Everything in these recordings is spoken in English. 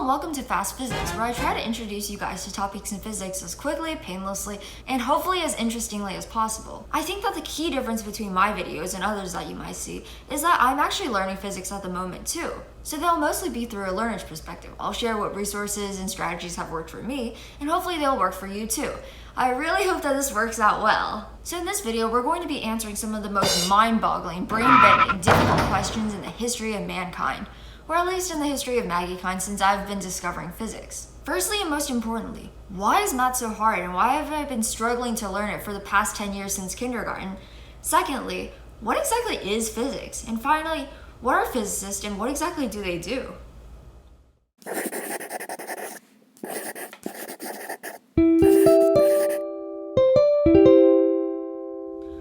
and welcome to Fast Physics, where I try to introduce you guys to topics in physics as quickly, painlessly, and hopefully as interestingly as possible. I think that the key difference between my videos and others that you might see is that I'm actually learning physics at the moment too. So they'll mostly be through a learner's perspective. I'll share what resources and strategies have worked for me, and hopefully they'll work for you too. I really hope that this works out well. So in this video, we're going to be answering some of the most mind-boggling, brain-bending, difficult questions in the history of mankind, or at least in the history of Maggiest since I've been discovering physics. Firstly and most importantly, why is math so hard and why have I been struggling to learn it for the past 10 years since kindergarten? Secondly, what exactly is physics? And finally, what are physicists and what exactly do they do?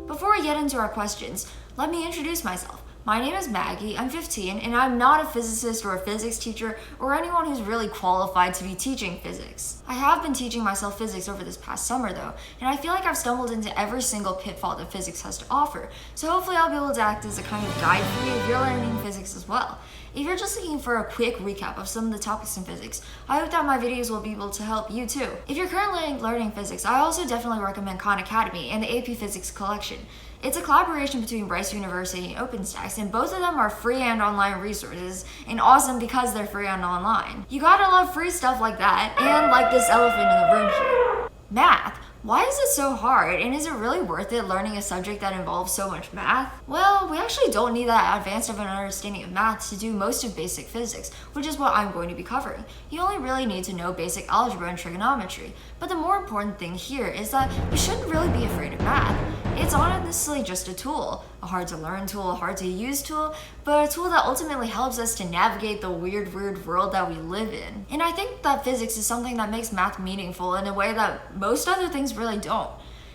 Before we get into our questions, let me introduce myself. My name is Maggie, I'm 15, and I'm not a physicist or a physics teacher or anyone who's really qualified to be teaching physics. I have been teaching myself physics over this past summer though, and I feel like I've stumbled into every single pitfall that physics has to offer, so hopefully I'll be able to act as a kind of guide for you if you're learning physics as well. If you're just looking for a quick recap of some of the topics in physics, I hope that my videos will be able to help you too. If you're currently learning physics, I also definitely recommend Khan Academy and the AP Physics Collection. It's a collaboration between Rice University and OpenStax, and both of them are free and online resources, and awesome because they're free and online. You gotta love free stuff like that, and like this elephant in the room here. Math. Why is it so hard, and is it really worth it learning a subject that involves so much math? Well, we actually don't need that advanced of an understanding of math to do most of basic physics, which is what I'm going to be covering. You only really need to know basic algebra and trigonometry, but the more important thing here is that you shouldn't really be afraid of math. It's honestly just a tool, a hard to learn tool, a hard to use tool, but a tool that ultimately helps us to navigate the weird world that we live in. And I think that physics is something that makes math meaningful in a way that most other things really don't.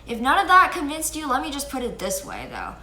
If none of that convinced you, let me just put it this way though.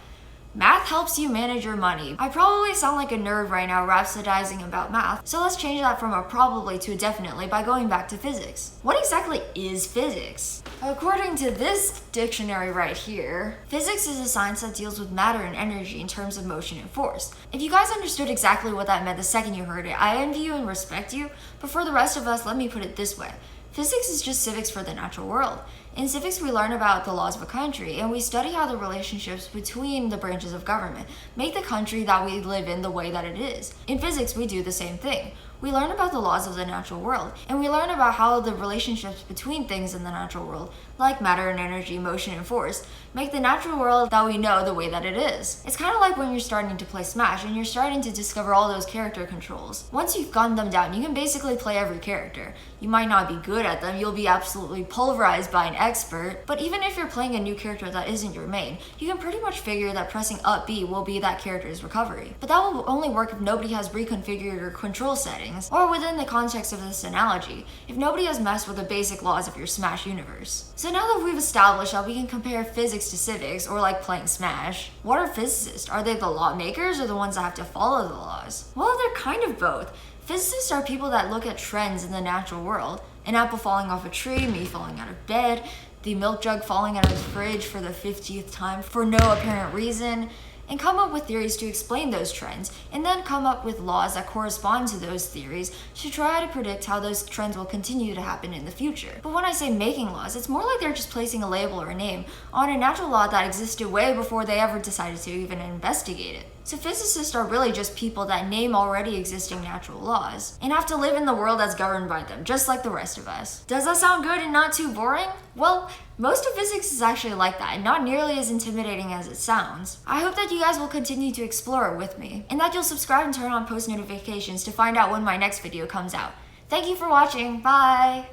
Math helps you manage your money. I probably sound like a nerd right now rhapsodizing about math, so let's change that from a probably to a definitely by going back to physics. What exactly is physics? According to this dictionary right here, physics is a science that deals with matter and energy in terms of motion and force. If you guys understood exactly what that meant the second you heard it, I envy you and respect you, but for the rest of us, let me put it this way. Physics is just civics for the natural world. In civics, we learn about the laws of a country, and we study how the relationships between the branches of government make the country that we live in the way that it is. In physics, we do the same thing. We learn about the laws of the natural world, and we learn about how the relationships between things in the natural world, like matter and energy, motion and force, make the natural world that we know the way that it is. It's kind of like when you're starting to play Smash and you're starting to discover all those character controls. Once you've gotten them down, you can basically play every character. You might not be good at them, you'll be absolutely pulverized by an expert, but even if you're playing a new character that isn't your main, you can pretty much figure that pressing up B will be that character's recovery. But that will only work if nobody has reconfigured your control settings, or within the context of this analogy, if nobody has messed with the basic laws of your Smash universe. So now that we've established that we can compare physics to civics, or like playing Smash, what are physicists? Are they the lawmakers or the ones that have to follow the laws? Well, they're kind of both. Physicists are people that look at trends in the natural world. An apple falling off a tree, me falling out of bed, the milk jug falling out of the fridge for the 50th time for no apparent reason, and come up with theories to explain those trends, and then come up with laws that correspond to those theories to try to predict how those trends will continue to happen in the future. But when I say making laws, it's more like they're just placing a label or a name on a natural law that existed way before they ever decided to even investigate it. So physicists are really just people that name already existing natural laws and have to live in the world that's governed by them, just like the rest of us. Does that sound good and not too boring? Well, most of physics is actually like that, and not nearly as intimidating as it sounds. I hope that you guys will continue to explore it with me, and that you'll subscribe and turn on post notifications to find out when my next video comes out. Thank you for watching, bye!